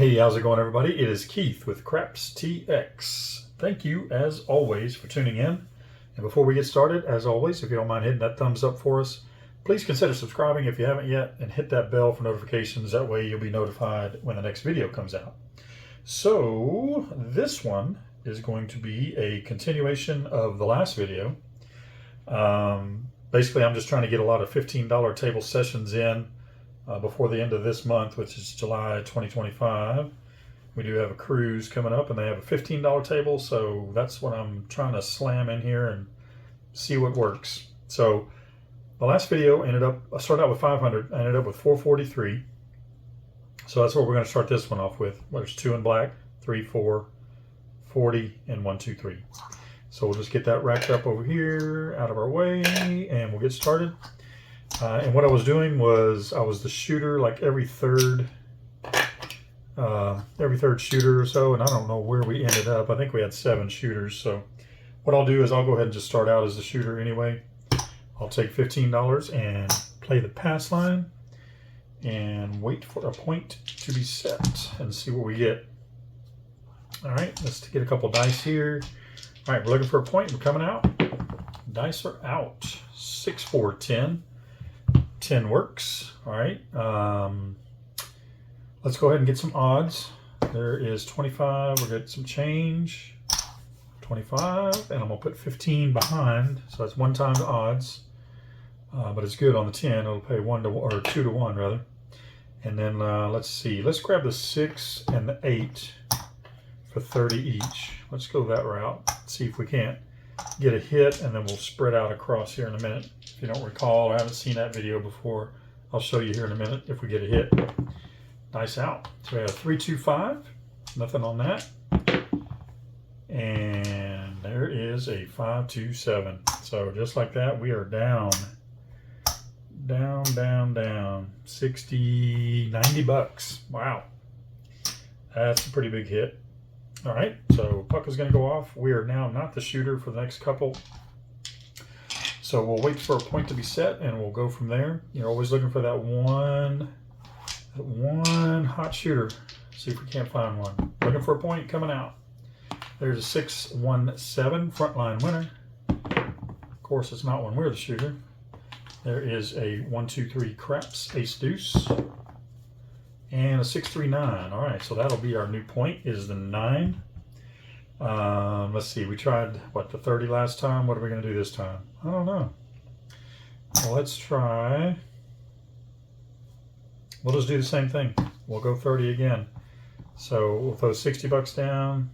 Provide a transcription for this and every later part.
Hey, how's it going, everybody? It is Keith with Craps TX. Thank you, as always, for tuning in. And before we get started, as always, if you don't mind hitting that thumbs up for us, please consider subscribing if you haven't yet, and hit that bell for notifications. That way you'll be notified when the next video comes out. So this one is going to be a continuation of the last video. Basically, I'm just trying to get a lot of $15 table sessions in before the end of this month, which is July 2025. We do have a cruise coming up and they have a $15 table, so that's what I'm trying to slam in here and see what works. So the last video I started out with 500, I ended up with 443. So that's what we're going to start this one off with. There's 2 in black, 3, 4, 40, and 1, 2, 3. So we'll just get that racked up over here out of our way and we'll get started. And what I was doing was I was the shooter like every third shooter or so, and I don't know where we ended up. I think we had 7 shooters. So what I'll do is I'll go ahead and just start out as the shooter anyway. I'll take $15 and play the pass line and wait for a point to be set and see what we get. All right, let's get a couple dice here. All right, we're looking for a point. We're coming out. Dice are out. 6, 4, 10. 10 works. All right. Let's go ahead and get some odds. There is 25. We'll get some change. 25, and I'm gonna put 15 behind. So that's 1 time the odds. But it's good on the 10. It'll pay 1 to or 2 to 1 rather. And then let's see. Let's grab the 6 and the 8 for 30 each. Let's go that route. See if we can't get a hit, and then we'll spread out across here in a minute. If you don't recall, I haven't seen that video before, I'll show you here in a minute if we get a hit. Dice out. So we have 3, 2, 5. Nothing on that. And there is a 5, 2, 7. So just like that, we are down. Down, down, down. 60, 90 bucks. Wow. That's a pretty big hit. All right, so puck is going to go off. We are now not the shooter for the next couple. So we'll wait for a point to be set and we'll go from there. You're always looking for that one hot shooter. See if we can't find one. Looking for a point coming out. There's a 6, 1, 7 frontline winner. Of course, it's not when we're the shooter. There is a 1, 2, 3 craps, ace deuce. And a 6, 3, 9. All right, so that'll be our new point, is the 9. Let's see, we tried, the 30 last time? What are we going to do this time? I don't know. Well, let's try. We'll just do the same thing. We'll go 30 again. So we'll throw 60 bucks down.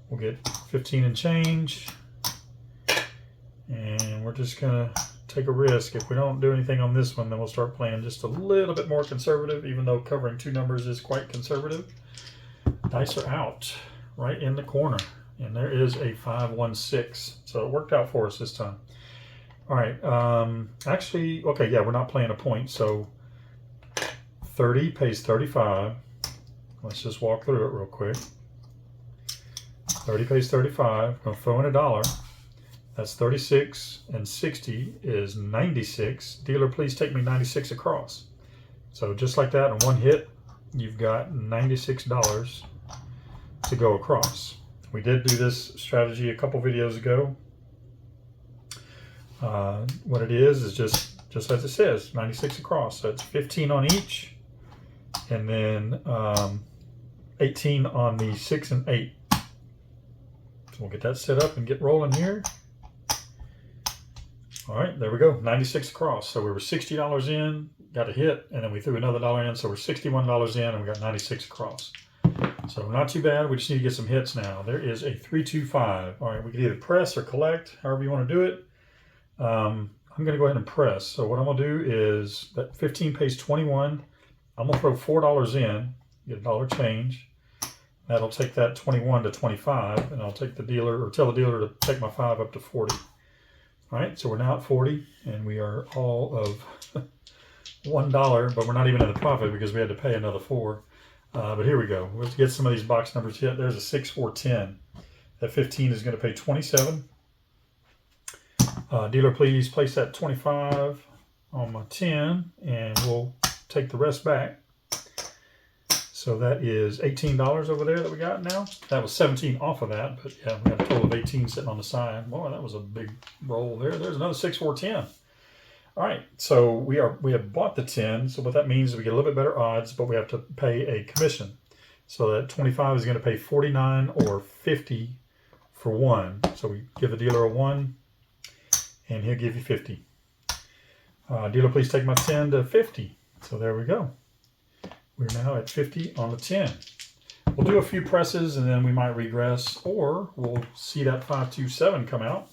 We'll get 15 and change. And we're just going to take a risk. If we don't do anything on this one, then we'll start playing just a little bit more conservative, even though covering 2 numbers is quite conservative. Dice are out right in the corner, and there is a 5, 1, 6. So it worked out for us this time. All right. Actually, okay, yeah, we're not playing a point. So 30 pays 35. Let's just walk through it real quick. 30 pays 35. I'm going to throw in $1. That's 36, and 60 is 96. Dealer, please take me 96 across. So just like that, in one hit, you've got $96 to go across. We did do this strategy a couple videos ago. What it is just as it says, 96 across. So it's 15 on each, and then 18 on the 6 and 8. So we'll get that set up and get rolling here. All right, there we go, 96 across. So we were $60 in, got a hit, and then we threw another $1 in, so we're $61 in, and we got 96 across. So not too bad, we just need to get some hits now. There is a 3, 2, 5. All right, we can either press or collect, however you want to do it. I'm gonna go ahead and press. So what I'm gonna do is, that 15 pays 21. I'm gonna throw $4 in, get $1 change. That'll take that 21 to 25, and I'll take the dealer, or tell the dealer to take my 5 up to 40. All right, so we're now at 40, and we are all of $1, but we're not even in the profit because we had to pay another 4. But here we go. Let's get some of these box numbers hit. There's a 6, 4, 10. That 15 is going to pay 27. Dealer, please place that 25 on my 10, and we'll take the rest back. So that is $18 over there that we got now. That was 17 off of that, but yeah, we got a total of 18 sitting on the side. Boy, that was a big roll there. There's another 6, 4, 10. All right, so we have bought the 10. So what that means is we get a little bit better odds, but we have to pay a commission. So that 25 is going to pay 49 or 50 for 1. So we give the dealer a 1, and he'll give you 50. Dealer, please take my 10 to 50. So there we go. We're now at 50 on the 10. We'll do a few presses and then we might regress, or we'll see that 527 come out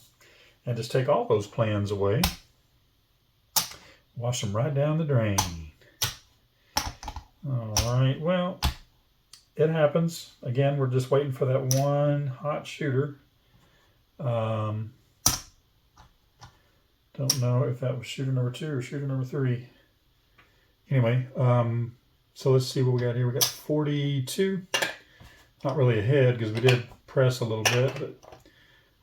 and just take all those plans away. Wash them right down the drain. All right, well, it happens. Again, we're just waiting for that one hot shooter. Don't know if that was shooter number 2 or shooter number 3. Anyway, so let's see what we got here. We got 42. Not really ahead because we did press a little bit, but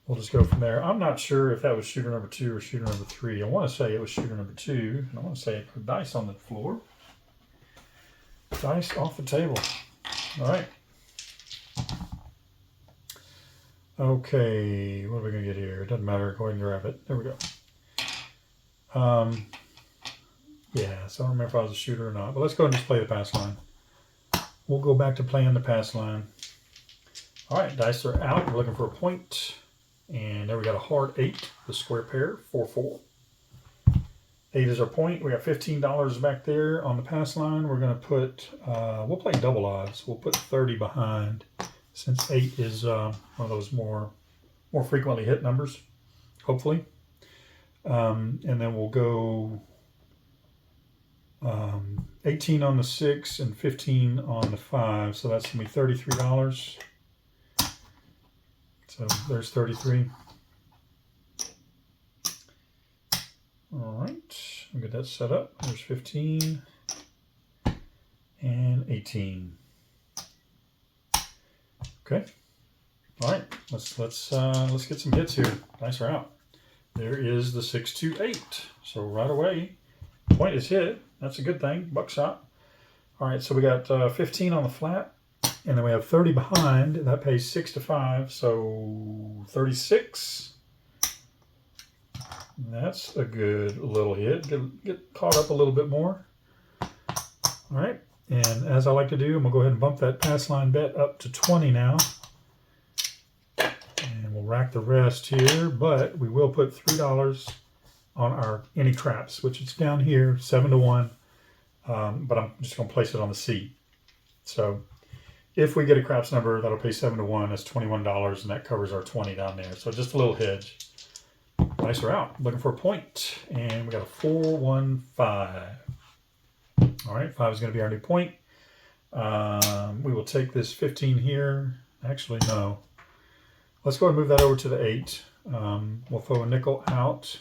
we'll just go from there. I'm not sure if that was shooter number 2 or shooter number 3. I want to say it was shooter number 2. And I want to say I put dice on the floor. Dice off the table. All right. Okay, what are we going to get here? It doesn't matter. Go ahead and grab it. There we go. Yeah, so I don't remember if I was a shooter or not. But let's go ahead and just play the pass line. We'll go back to playing the pass line. All right, dice are out. We're looking for a point. And there we got a hard 8, the square pair, 4-4. 8 is our point. We got $15 back there on the pass line. We're going to put, we'll play double odds. We'll put 30 behind since 8 is one of those more frequently hit numbers, hopefully. And then we'll go 18 on the 6 and 15 on the 5. So that's going to be $33. So there's 33. All right, I'll get that set up. There's 15 and 18. Okay. All right, let's get some hits here. Dice are out. There is the 6-2-8. So right away, point is hit. That's a good thing. Buckshot. All right, so we got 15 on the flat, and then we have 30 behind. That pays 6-5, so 36. That's a good little hit. Get caught up a little bit more. All right, and as I like to do, I'm gonna go ahead and bump that pass line bet up to 20 now. And we'll rack the rest here, but we will put $3 on our any craps, which is down here, 7-1. But I'm just gonna place it on the C. So if we get a craps number that'll pay 7-1, that's $21, and that covers our 20 down there. So just a little hedge. Dice are out. Looking for a point, and we got a 4-1-5. All right, 5 is going to be our new point. We will take this 15 here. Actually, no. Let's go ahead and move that over to the 8. We'll throw a nickel out.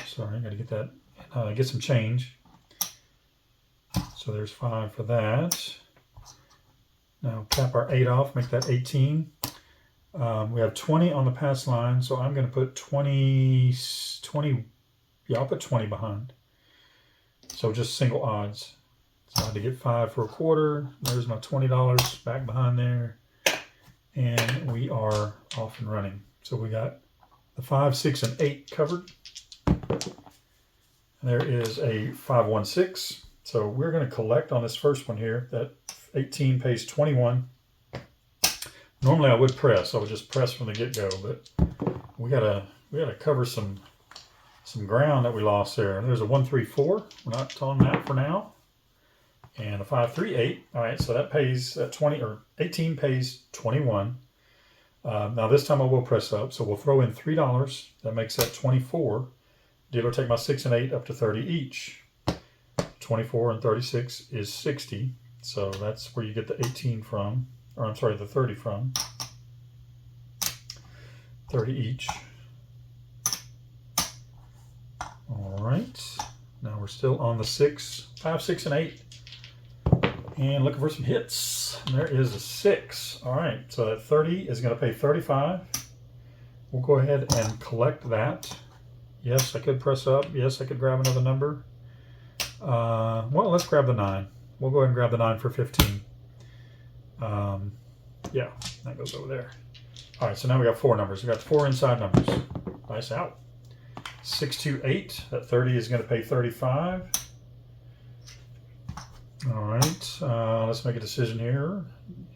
Sorry, I got to get that. Get some change. So there's 5 for that. Now cap our 8 off, make that 18. We have 20 on the pass line, so I'm going to put 20, yeah, I'll put 20 behind. So just single odds. So I had to get 5 for a quarter. There's my $20 back behind there. And we are off and running. So we got the 5, 6, and 8 covered. There is a 5-1-6. So we're going to collect on this first one here. That 18 pays 21. Normally I would press. I would just press from the get-go, but we gotta cover some ground that we lost there. There's a 1-3-4. We're not telling that for now. And a 5-3-8. All right, so that pays 20 or 18 pays 21. Now this time I will press up, so we'll throw in $3. That makes that 24. Dealer take my 6 and 8 up to 30 each. 24 and 36 is 60. So that's where you get the 18 from. Or I'm sorry, the 30 from. 30 each. All right. Now we're still on the 6, 5, 6, and 8. And looking for some hits. And there is a 6. All right, so that 30 is going to pay 35. We'll go ahead and collect that. Yes, I could press up. Yes, I could grab another number. Well, let's grab the 9. We'll go ahead and grab the 9 for 15. Yeah, that goes over there. All right, so now we got 4 numbers. We got 4 inside numbers. Nice out. 628. That 30 is going to pay 35. All right, let's make a decision here.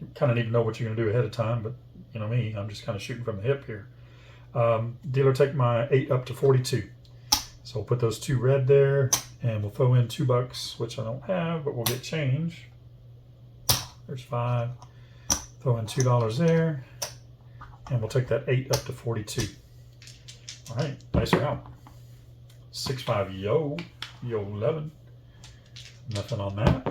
You kind of need to know what you're going to do ahead of time, but you know me, I'm just kind of shooting from the hip here. Dealer, take my 8 up to 42. So we'll put those 2 red there, and we'll throw in $2, which I don't have, but we'll get change. There's 5. Throw in $2 there, and we'll take that 8 up to 42. All right, nice round. 6-5, yo 11. Nothing on that.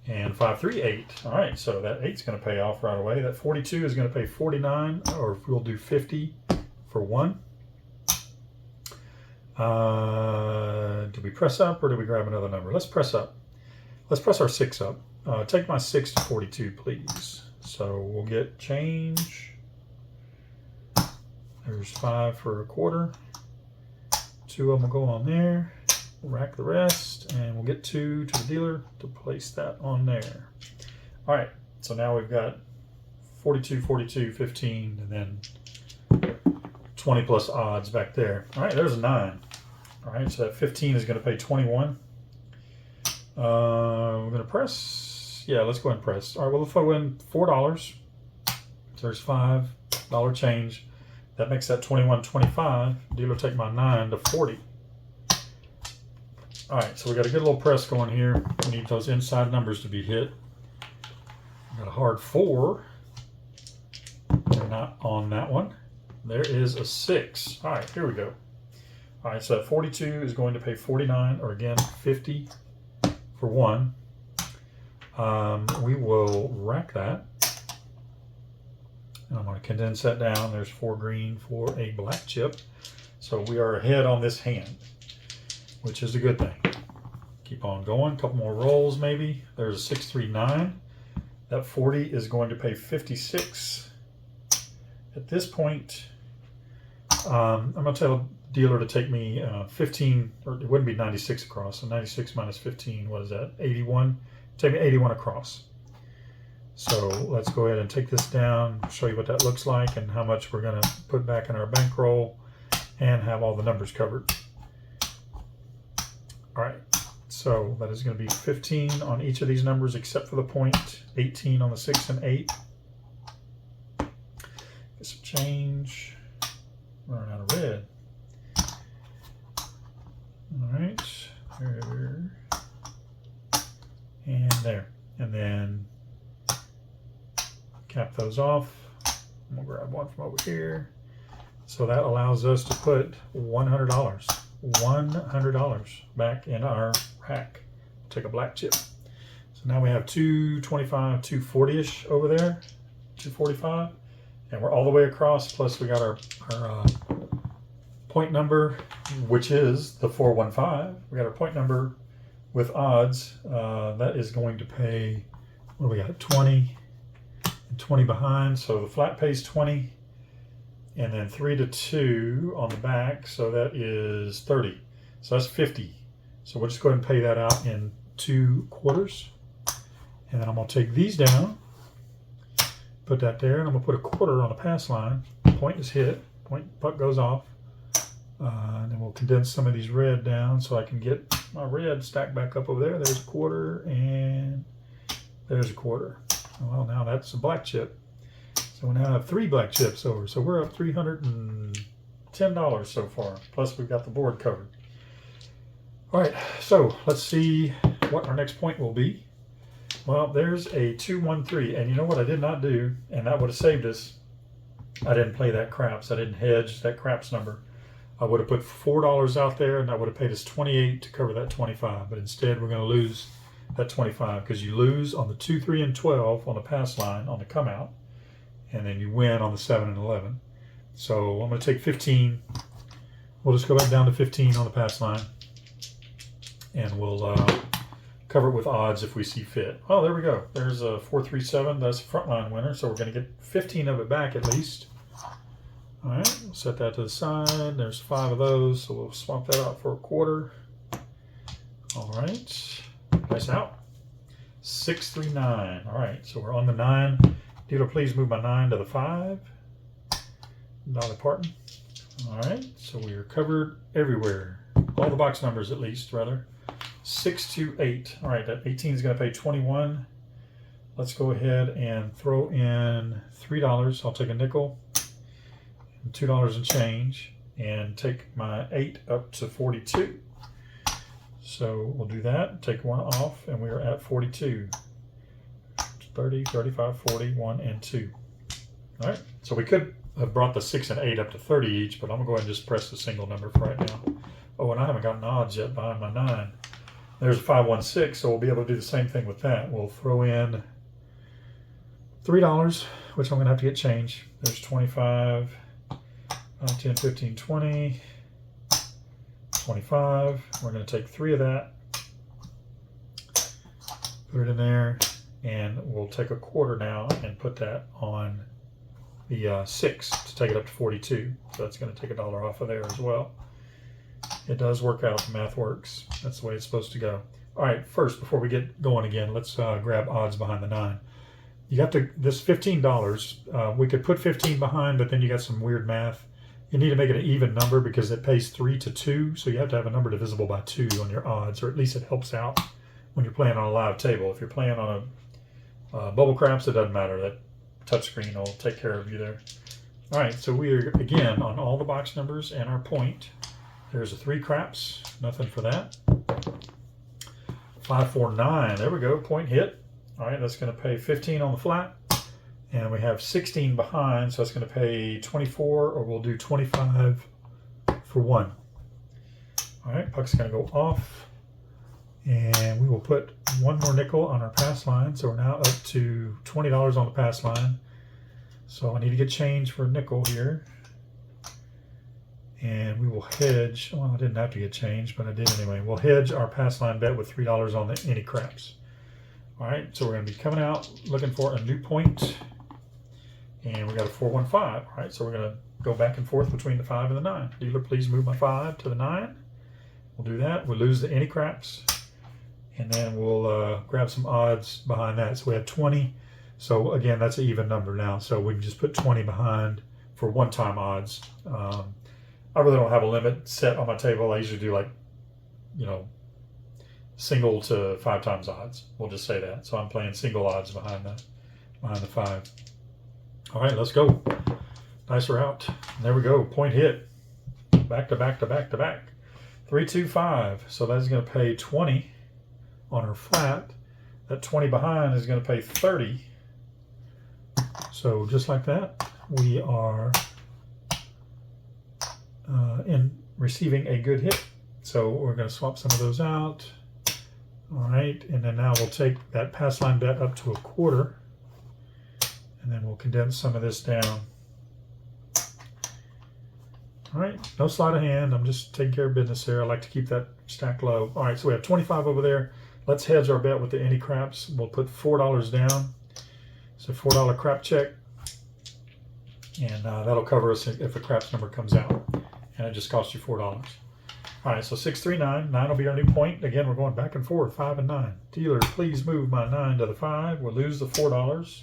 And 5-3, 8. All right, so that 8's going to pay off right away. That 42 is going to pay 49, or we'll do 50 for 1. Do we press up or do we grab another number? Let's press up. Let's press our 6 up. Take my 6 to 42, please. So we'll get change. There's 5 for a quarter. 2 of them will go on there. We'll rack the rest, and we'll get 2 to the dealer to place that on there. All right, so now we've got 42, 42, 15, and then 20 plus odds back there. All right, there's a 9. All right, so that 15 is going to pay 21. We're going to press. Yeah, let's go ahead and press. All right, we'll throw in $4. So there's $5 change. That makes that 21.25. Dealer, take my 9 to 40. All right, so we got a good little press going here. We need those inside numbers to be hit. Got a hard 4. They're not on that one. There is a 6. All right, here we go. All right, so that 42 is going to pay 49, or again, 50 for 1. We will rack that. And I'm going to condense that down. There's 4 green for a black chip. So we are ahead on this hand, which is a good thing. Keep on going. A couple more rolls maybe. There's a 6, 3, 9. That 40 is going to pay 56. At this point, I'm going to tell the dealer to take me 15, or it wouldn't be 96 across. So 96 minus 15, what is that? 81. Take me 81 across. So let's go ahead and take this down, show you what that looks like and how much we're going to put back in our bankroll and have all the numbers covered. All right, so that is going to be 15 on each of these numbers except for the point, 18 on the 6 and 8. Get some change. Running out of red. All right, there, and there. And then cap those off. I'm gonna grab one from over here. So that allows us to put $100. $100 back in our rack. Take a black chip. So now we have 225, 240-ish over there, 245, and we're all the way across. Plus we got our point number, which is the 415. We got our point number with odds. That is going to pay, what do we got, 20 and 20 behind. So the flat pays 20. And then 3 to 2 on the back, so that is 30. So that's 50. So we'll just go ahead and pay that out in 2 quarters. And then I'm going to take these down, put that there, and I'm going to put a quarter on the pass line. Point is hit, puck goes off. And then we'll condense some of these red down so I can get my red stacked back up over there. There's a quarter, and there's a quarter. Well, now that's a black chip. So we now have 3 black chips over. So we're up $310 so far. Plus we've got the board covered. All right, so let's see what our next point will be. Well, there's a 2-1-3. And you know what I did not do? And that would have saved us. I didn't play that craps. I didn't hedge that craps number. I would have put $4 out there, and that would have paid us 28 to cover that 25. But instead, we're going to lose that 25 because you lose on the 2, 3, and 12 on the pass line on the come out. And then you win on the 7 and 11. So I'm going to take 15. We'll just go back down to 15 on the pass line. And we'll cover it with odds if we see fit. Oh, there we go. There's a 4-3-7. That's a frontline winner. So we're going to get 15 of it back at least. All right, we'll set that to the side. There's 5 of those. So we'll swap that out for a quarter. All right, nice out. 639. All right, so we're on the 9. Dealer, please move my 9 to the 5. Dolly Parton. All right, so we are covered everywhere. All the box numbers, at least, rather. 628. All right, that 18 is going to pay 21. Let's go ahead and throw in $3. I'll take a nickel and $2 and change and take my 8 up to 42. So we'll do that, take 1 off, and we are at 42. 30, 35, 40, 1, and 2. All right, so we could have brought the 6 and 8 up to 30 each, but I'm going to go ahead and just press the single number for right now. Oh, and I haven't gotten odds yet behind my 9. There's a 516, so we'll be able to do the same thing with that. We'll throw in $3, which I'm going to have to get change. There's 25, 10, 15, 20, 25. We're going to take 3 of that, put it in there, and we'll take a quarter now and put that on the 6 to take it up to 42. So that's going to take $1 off of there as well. It does work out. The math works. That's the way it's supposed to go. All right, first, before we get going again, let's grab odds behind the 9. You have to, this $15, we could put 15 behind, but then you got some weird math. You need to make it an even number because it pays 3 to 2, so you have to have a number divisible by 2 on your odds, or at least it helps out when you're playing on a live table. If you're playing on a bubble craps, it doesn't matter. That touchscreen will take care of you there. All right, so we are, again, on all the box numbers and our point. There's a 3 craps, nothing for that. 549, there we go, point hit. All right, that's going to pay 15 on the flat. And we have 16 behind, so that's going to pay 24, or we'll do 25 for 1. All right, puck's going to go off. And we will put 1 more nickel on our pass line, so we're now up to $20 on the pass line. So I need to get change for a nickel here. And we will hedge, well, I didn't have to get change, but I did anyway. We'll hedge our pass line bet with $3 on the any craps. All right, so we're going to be coming out looking for a new point. And we got a 415. All right, so we're going to go back and forth between the 5 and the 9. Dealer, please move my 5 to the 9. We'll do that. We'll lose the any craps. And then we'll grab some odds behind that. So we have 20. So again, that's an even number now. So we can just put 20 behind for one-time odds. I really don't have a limit set on my table. I usually do like, you know, single to 5 times odds. We'll just say that. So I'm playing single odds behind the 5. All right, let's go. Dice are out. There we go. Point hit. Back to back to back to back. 3, 2, 5. So that's going to pay 20 on our flat. That 20 behind is going to pay 30. So just like that, we are in receiving a good hit. So we're going to swap some of those out. All right, and then now we'll take that pass line bet up to a quarter, and then we'll condense some of this down. All right, no sleight of hand. I'm just taking care of business there. I like to keep that stack low. All right, so we have 25 over there. Let's hedge our bet with the any craps. We'll put $4 down. So $4 crap check, and that'll cover us if a craps number comes out, and it just costs you $4. All right, so 639, 9 will be our new point. Again, we're going back and forth, 5 and 9. Dealer, please move my 9 to the 5. We'll lose the $4.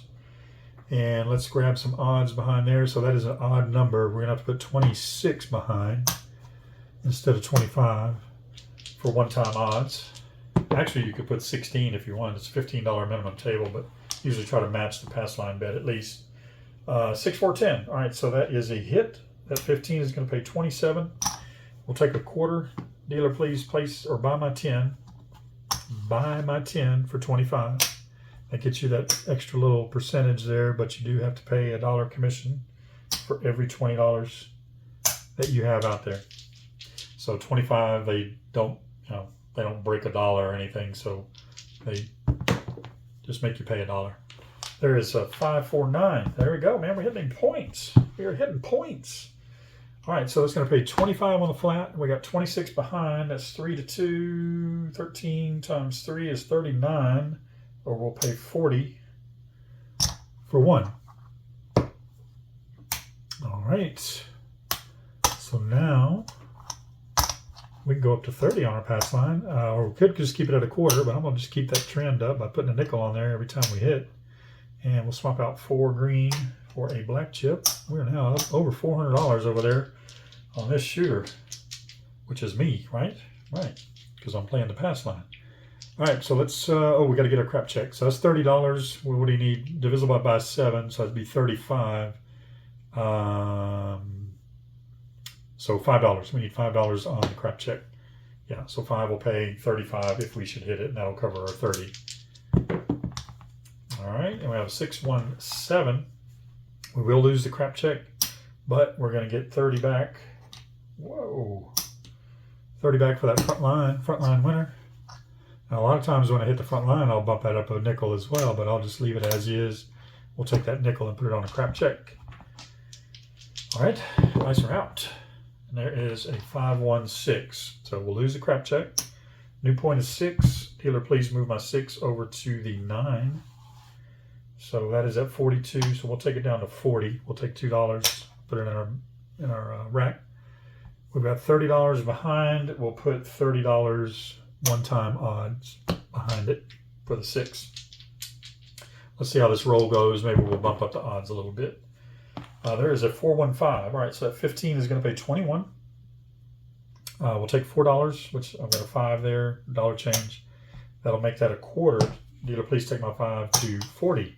And let's grab some odds behind there. So that is an odd number. We're going to have to put 26 behind instead of 25 for one-time odds. Actually, you could put 16 if you want. It's a $15 minimum table, but usually try to match the pass line bet at least. 6, 4, 10. All right, so that is a hit. That 15 is going to pay 27. We'll take a quarter. Dealer, please place or buy my 10. Buy my 10 for 25. That gets you that extra little percentage there, but you do have to pay a $1 commission for every $20 that you have out there. So 25, they don't, they don't break $1 or anything, so they just make you pay $1. There is a 5, 4, 9. There we go, man. We're hitting points. We are hitting points. All right, so it's going to pay 25 on the flat. We got 26 behind. That's 3 to 2. 13 times 3 is 39, or we'll pay 40 for 1. All right. So now we can go up to 30 on our pass line, or we could just keep it at a quarter, but I'm going to just keep that trend up by putting a nickel on there every time we hit. And we'll swap out 4 green for a black chip. We're now up over $400 over there on this shooter, which is me, right? Right, because I'm playing the pass line. All right, so let's, we got to get our crap check. So that's $30. What do you need? Divisible by 7, so that'd be 35. So $5. We need $5 on the crap check. Yeah, so 5 will pay 35 if we should hit it, and that'll cover our 30. All right, and we have a 617. We will lose the crap check, but we're going to get 30 back. Whoa. 30 back for that front line winner. Now, a lot of times when I hit the front line, I'll bump that up a nickel as well, but I'll just leave it as is. We'll take that nickel and put it on a crap check. All right, dice are out. And there is a 516. So we'll lose the crap check. New point is 6. Dealer, please move my 6 over to the 9. So that is at 42. So we'll take it down to 40. We'll take $2, put it in our rack. We've got $30 behind. We'll put $30 one-time odds behind it for the 6. Let's see how this roll goes. Maybe we'll bump up the odds a little bit. There is a 415. All right, so that 15 is going to pay 21. We'll take $4, which I've got a 5 there, dollar change. That'll make that a quarter. Dealer, please take my 5 to 40.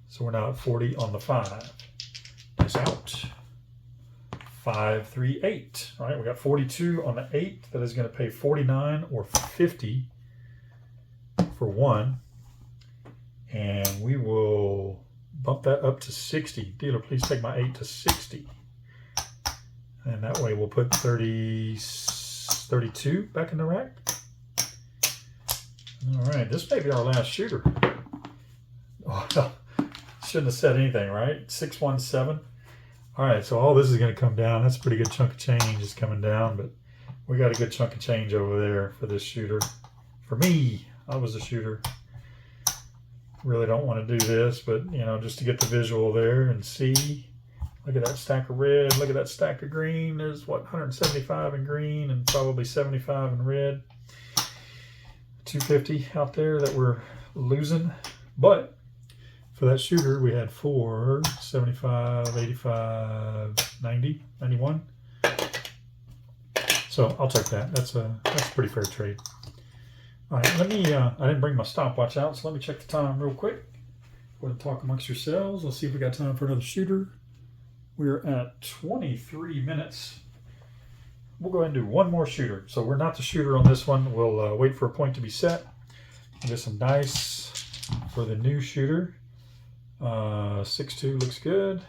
So we're now at 40 on the 5. Nice out. 5, 3, 8. All right, we got 42 on the 8. That is going to pay 49 or 50 for 1. And we will bump that up to 60. Dealer, please take my 8 to 60. And that way we'll put 32 back in the rack. All right, this may be our last shooter. Oh, shouldn't have said anything, right? 617. All right, so all this is going to come down. That's a pretty good chunk of change is coming down, but we got a good chunk of change over there for this shooter. For me, I was a shooter. Really don't want to do this, but you know, just to get the visual there and see. Look at that stack of red. Look at that stack of green. There's what, 175 in green and probably 75 in red. 250 out there that we're losing. But for that shooter, we had 4, 75, 85, 90, 91. So I'll take that. That's a pretty fair trade. All right, let me, I didn't bring my stopwatch out, so let me check the time real quick. Go ahead and talk amongst yourselves. Let's see if we got time for another shooter. We're at 23 minutes. We'll go ahead and do one more shooter. So we're not the shooter on this one. We'll wait for a point to be set. I'll get some dice for the new shooter. 6-2 looks good.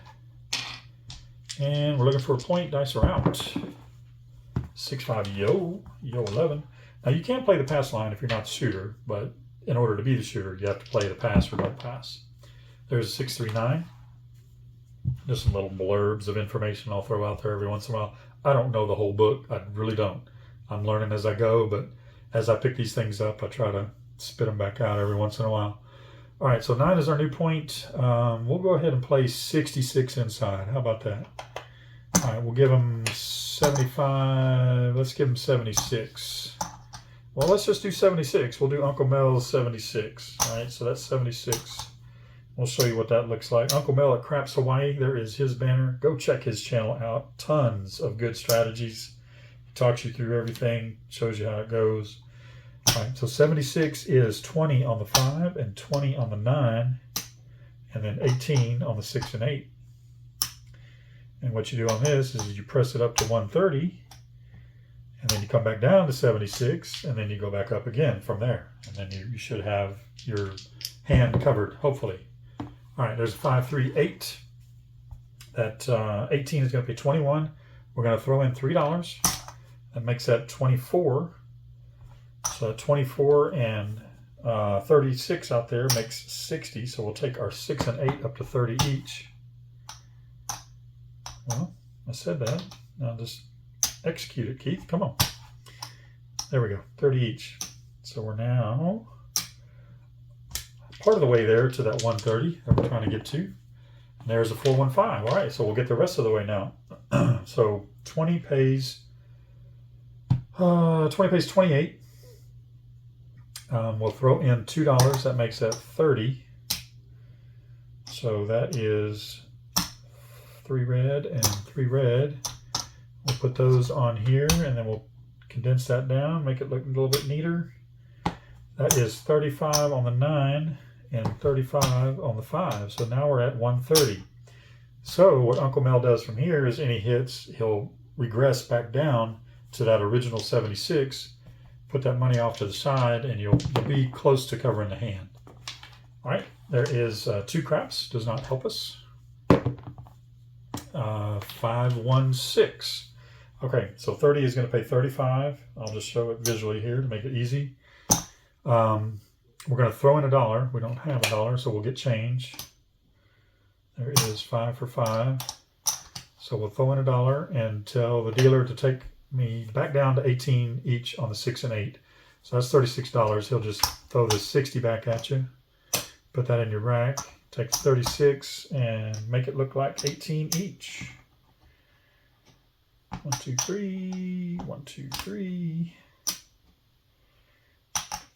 And we're looking for a point. Dice are out. 6-5, yo 11. Now you can't play the pass line if you're not the shooter, but in order to be the shooter, you have to play the pass or don't pass. There's a 6-3-9. Just some little blurbs of information I'll throw out there every once in a while. I don't know the whole book. I really don't. I'm learning as I go, but as I pick these things up, I try to spit them back out every once in a while. All right, so 9 is our new point. We'll go ahead and play 66 inside. How about that? All right, we'll give them 75. Let's give them 76. Well, let's just do 76. We'll do Uncle Mel's 76. All right, so that's 76. We'll show you what that looks like. Uncle Mel at Craps Hawaii, there is his banner. Go check his channel out. Tons of good strategies. He talks you through everything, shows you how it goes. All right, so 76 is 20 on the 5 and 20 on the 9, and then 18 on the 6 and 8. And what you do on this is you press it up to 130, and then you come back down to 76, and then you go back up again from there. And then you should have your hand covered, hopefully. All right, there's a 5-3-8. That 18 is going to be 21. We're going to throw in $3. That makes that 24. So 24 and 36 out there makes 60. So we'll take our 6 and 8 up to 30 each. Well, I said that. Now just execute it, Keith. Come on. There we go. 30 each. So we're now part of the way there to that 130 that we're trying to get to. And there's a 415. All right, so we'll get the rest of the way now. So 20 pays 20 pays 28. We'll throw in $2. That makes that 30. So that is 3 red and 3 red. We'll put those on here and then we'll condense that down, make it look a little bit neater. That is 35 on the 9 and 35 on the 5. So now we're at 130. So what Uncle Mel does from here is any hits, he'll regress back down to that original 76, put that money off to the side, and you'll be close to covering the hand. All right, there is 2 craps, does not help us. 516. Okay, so 30 is going to pay 35. I'll just show it visually here to make it easy. We're going to throw in $1. We don't have $1, so we'll get change. There is 5 for 5. So we'll throw in $1 and tell the dealer to take me back down to 18 each on the 6 and 8. So that's $36. He'll just throw this 60 back at you. Put that in your rack. Take 36 and make it look like 18 each. 1, 2, 3. 1, 2, 3.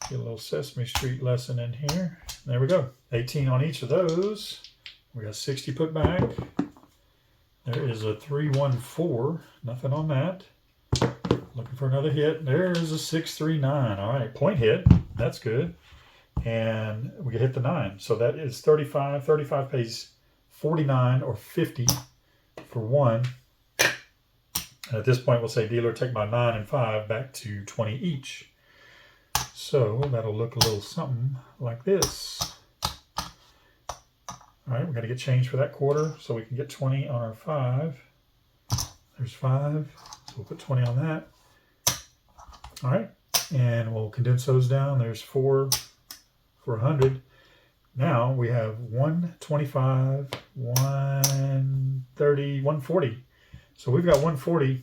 Get a little Sesame Street lesson in here. There we go. 18 on each of those. We got 60 put back. There is a 314. Nothing on that. Looking for another hit. There's a 639. All right, point hit. That's good. And we can hit the 9. So that is 35. 35 pays 49 or 50 for 1. And at this point, we'll say, dealer, take my 9 and 5 back to 20 each. So that'll look a little something like this. All right, we're going to get change for that quarter so we can get 20 on our 5. There's 5. So we'll put 20 on that. All right, and we'll condense those down. There's 4 for 100. Now we have 125, 130, 140. So we've got 140.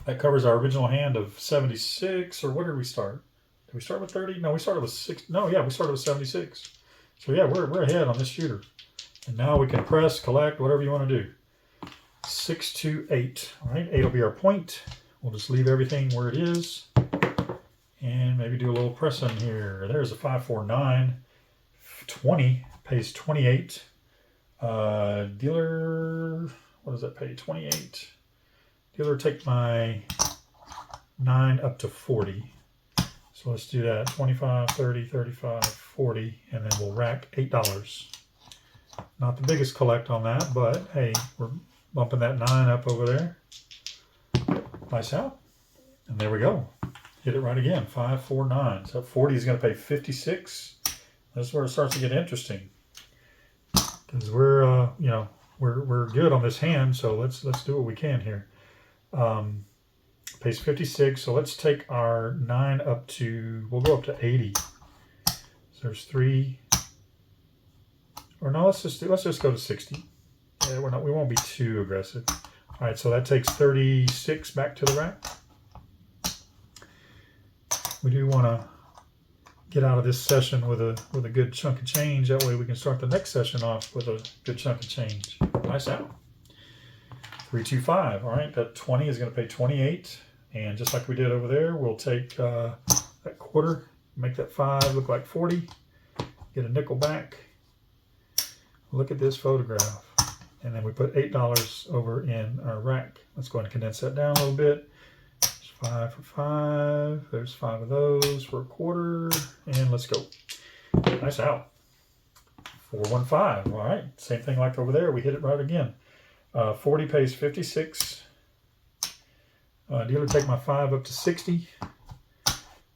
That covers our original hand of 76, or what did we start? Did we start with 30? No, we started with 6. No, yeah, we started with 76. So yeah, we're ahead on this shooter. And now we can press, collect, whatever you want to do. 6 to 8. All right, 8 will be our point. We'll just leave everything where it is. And maybe do a little pressing here. There's a 549. 20 pays 28. Dealer, what does that pay? 28. Dealer, take my 9 up to 40. So let's do that. 25, 30, 35, 40, and then we'll rack $8. Not the biggest collect on that, but hey, we're bumping that 9 up over there. Nice out. And there we go. Hit it right again. 5, 4, 9. So 40 is going to pay 56. That's where it starts to get interesting. Because we're we're good on this hand, so let's do what we can here. Pays 56, so let's take our 9 up to, we'll go up to 80. So there's 3, or no, let's just go to 60. Yeah, we won't be too aggressive. All right, so that takes 36 back to the rack. We do want to get out of this session with a good chunk of change. That way we can start the next session off with a good chunk of change. Nice out. 325. All right, that 20 is going to pay 28. And just like we did over there, we'll take that quarter, make that 5 look like 40. Get a nickel back. Look at this photograph. And then we put $8 over in our rack. Let's go ahead and condense that down a little bit. There's 5 for 5. There's 5 of those for a quarter. And let's go. Nice out. 415. All right, same thing like over there. We hit it right again. 40 pays 56. Dealer, take my 5 up to 60.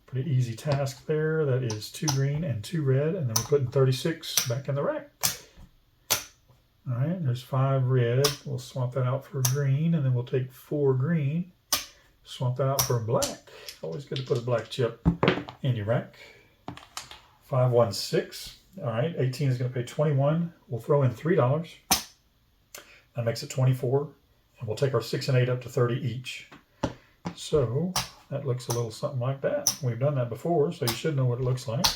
Pretty easy task there. That is 2 green and 2 red. And then we're putting 36 back in the rack. All right, there's 5 red. We'll swap that out for green. And then we'll take 4 green. Swap that out for black. Always good to put a black chip in your rack. 516. All right, 18 is going to pay 21. We'll throw in $3. That makes it 24. And we'll take our 6 and 8 up to 30 each. So that looks a little something like that. We've done that before, so you should know what it looks like.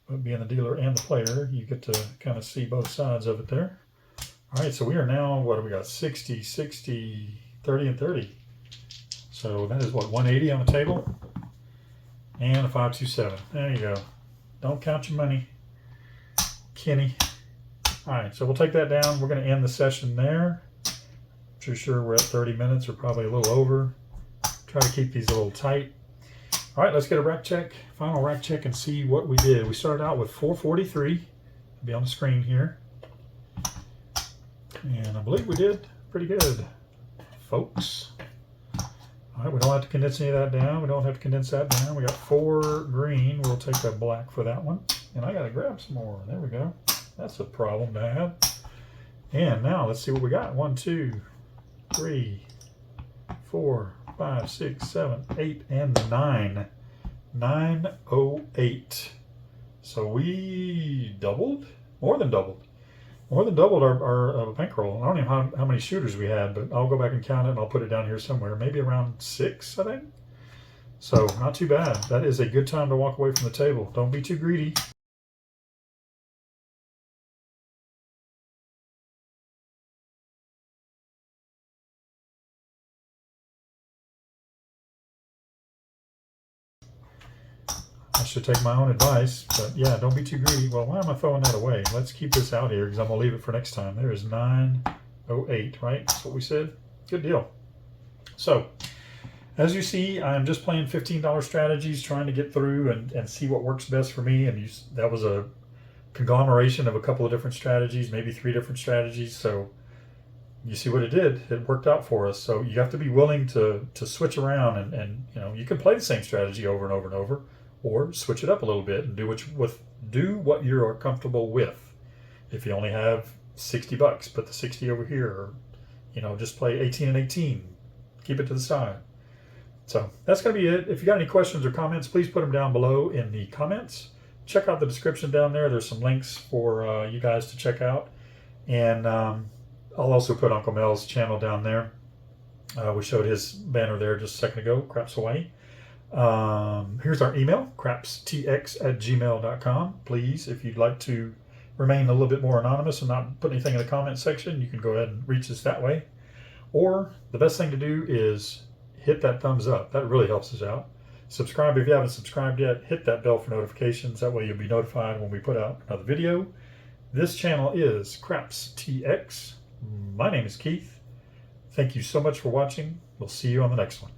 But being the dealer and the player, you get to kind of see both sides of it there. All right, so we are now, what do we got? 60, 60, 30, and 30. So that is what, 180 on the table, and a 527. There you go. Don't count your money, Kenny. All right, so we'll take that down. We're going to end the session there. Pretty sure we're at 30 minutes or probably a little over. Try to keep these a little tight. All right, let's get a rack check, final rack check, and see what we did. We started out with 443. It'll be on the screen here. And I believe we did pretty good, folks. All right, we don't have to condense any of that down. We don't have to condense that down. We got 4 green. We'll take a black for that one. And I got to grab some more. There we go. That's a problem to have. And now let's see what we got. 1, 2, 3, 4, 5, 6, 7, 8, and 9. 908. So we doubled, more than doubled our bankroll. I don't even know how many shooters we had, but I'll go back and count it and I'll put it down here somewhere. Maybe around 6, I think. So not too bad. That is a good time to walk away from the table. Don't be too greedy. I should take my own advice, but yeah, don't be too greedy. Well, why am I throwing that away? Let's keep this out here because I'm going to leave it for next time. There is 908, right? That's what we said. Good deal. So, as you see, I'm just playing $15 strategies, trying to get through and see what works best for me. And that was a conglomeration of a couple of different strategies, maybe 3 different strategies. So, you see what it did. It worked out for us. So, you have to be willing to switch around and you know, you can play the same strategy over and over and over. Or switch it up a little bit and do what you're comfortable with. If you only have 60 bucks, put the 60 over here, or you know, just play 18 and 18. Keep it to the side. So that's going to be it. If you got any questions or comments, please put them down below in the comments. Check out the description down there. There's some links for you guys to check out, and I'll also put Uncle Mel's channel down there. We showed his banner there just a second ago, Craps Hawaii. Here's our email, crapstx@gmail.com. Please, if you'd like to remain a little bit more anonymous and not put anything in the comment section, you can go ahead and reach us that way. Or the best thing to do is hit that thumbs up. That really helps us out. Subscribe if you haven't subscribed yet. Hit that bell for notifications. That way you'll be notified when we put out another video. This channel is CrapsTX. My name is Keith. Thank you so much for watching. We'll see you on the next one.